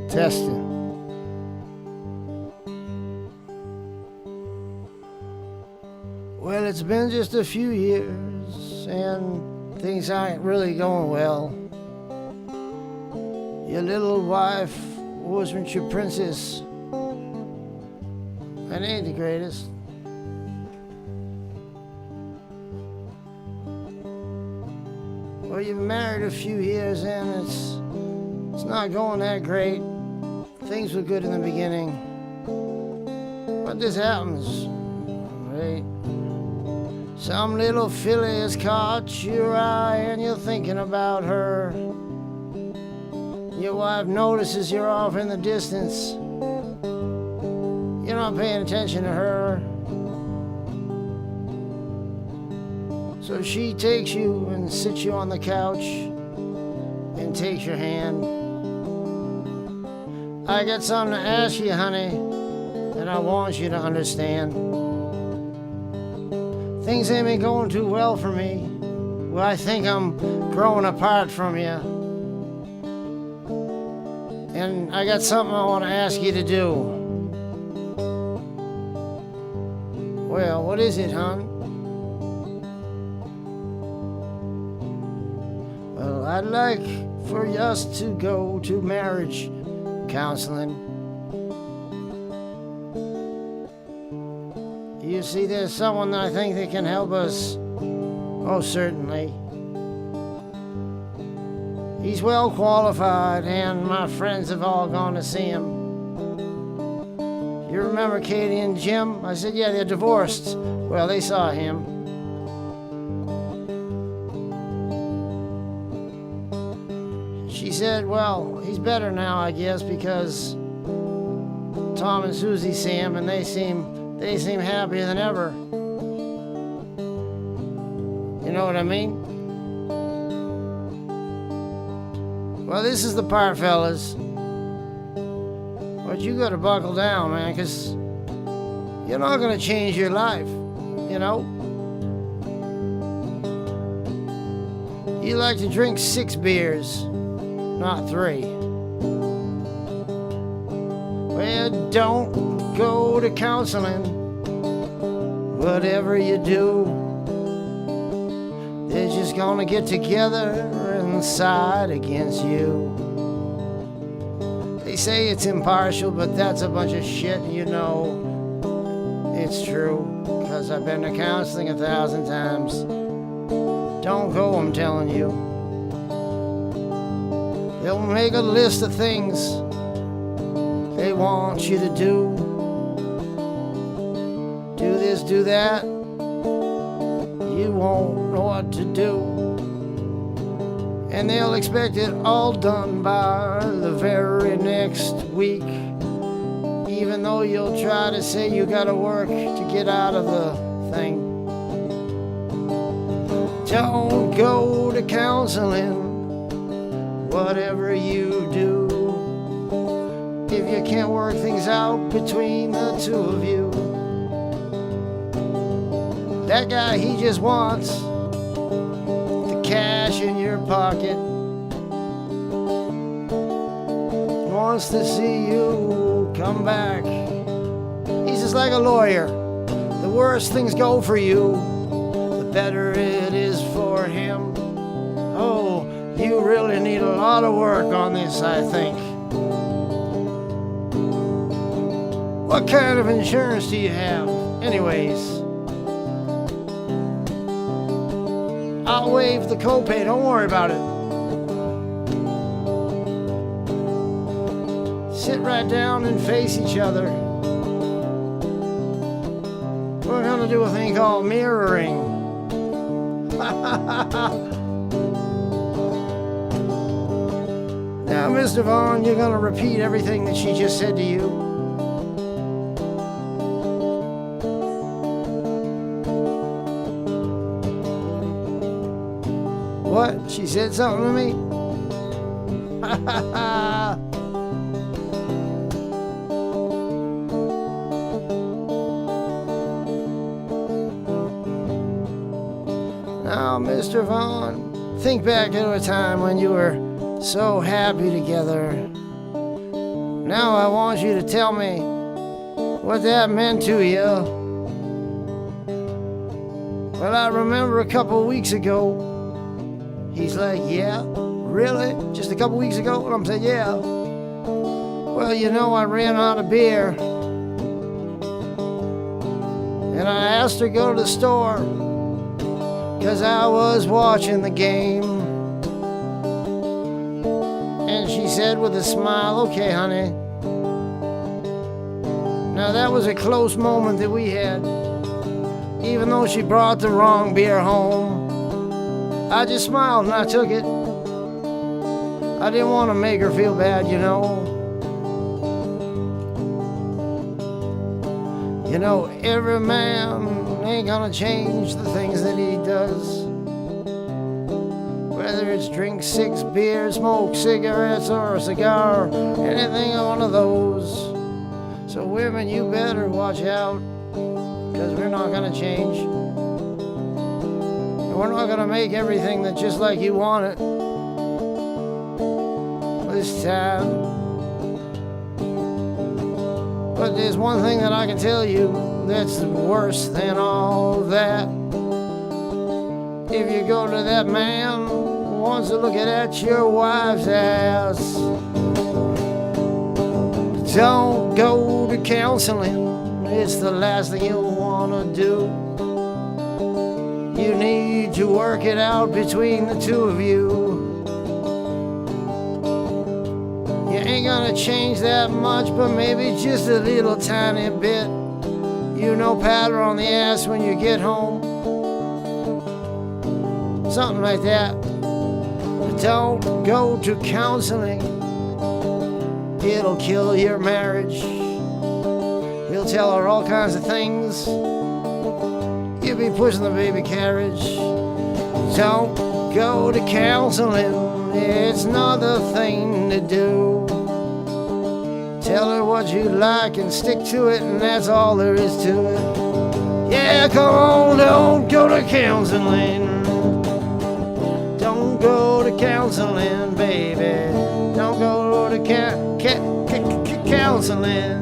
Testing. Well, it's been just a few years, and things aren't really going well. Your little wife wasn't your princess, and ain't the greatest. Well, you've been married a few years, and it's not going that great. Things were good in the beginning, but this happens, right? Some little filly has caught your eye and you're thinking about her. Your wife notices you're off in the distance. You're not paying attention to her. So she takes you and sits you on the couch and takes your hand. I got something to ask you, honey, and I want you to understand. Things ain't been going too well for me. Well, I think I'm growing apart from you. And I got something I want to ask you to do. Well, what is it, hon? Well, I'd like for us to go to marriage counseling. You see, there's someone that I think that can help us. Oh, certainly. He's well qualified, and my friends have all gone to see him. You remember Katie and Jim? I said, yeah, they're divorced. Well, they saw him. She said, well, he's better now, I guess, because Tom and Susie see him, and they seem happier than ever. You know what I mean? Well, this is the part, fellas. But you gotta buckle down, man, because you're not gonna change your life, you know? You like to drink 6 beers, not 3. Well, don't go to counseling. Whatever you do, they're just gonna get together and side against you. They say it's impartial, but that's a bunch of shit, you know. It's true, because I've been to counseling 1,000 times. Don't go, I'm telling you. They'll make a list of things they want you to do. Do this, do that. You won't know what to do. And they'll expect it all done by the very next week. Even though you'll try to say you gotta work to get out of the thing. Don't go to counseling. Whatever you do, if you can't work things out between the two of you, that guy, he just wants the cash in your pocket. Wants to see you come back. He's just like a lawyer. The worse things go for you, the better it is for him. Oh, you really need a lot of work on this, I think. What kind of insurance do you have, anyways? I'll waive the copay, don't worry about it. Sit right down and face each other. We're gonna do a thing called mirroring. Now, Mr. Vaughan, you're gonna repeat everything that she just said to you. What? She said something to me? Now, Mr. Vaughan, think back to a time when you were so happy together. Now I want you to tell me what that meant to you. Well, I remember a couple of weeks ago. He's like, yeah, really? Just a couple weeks ago? And I'm saying, yeah. Well, you know, I ran out of beer. And I asked her to go to the store, 'cause I was watching the game. And she said with a smile, okay, honey. Now that was a close moment that we had. Even though she brought the wrong beer home, I just smiled and I took it. I didn't want to make her feel bad, you know. You know, every man ain't gonna change the things that he does. Whether it's drink 6 beers, smoke cigarettes, or a cigar, anything one of those. So women, you better watch out, 'cause we're not gonna change. And we're not gonna make everything that's just like you want it this time. But there's one thing that I can tell you that's worse than all that. If you go to that man who wants to look at your wife's ass, don't go to counseling. It's the last thing you'll want to do. You need to work it out between the two of you. You ain't gonna change that much, but maybe just a little tiny bit. You know, pat her on the ass when you get home. Something like that. But don't go to counseling. It'll kill your marriage. You'll tell her all kinds of things. You'll be pushing the baby carriage. Don't go to counseling. It's not the thing to do. Tell her what you like and stick to it, and that's all there is to it. Yeah, come on, don't go to counseling. Don't go to counseling, baby. Don't go to counseling.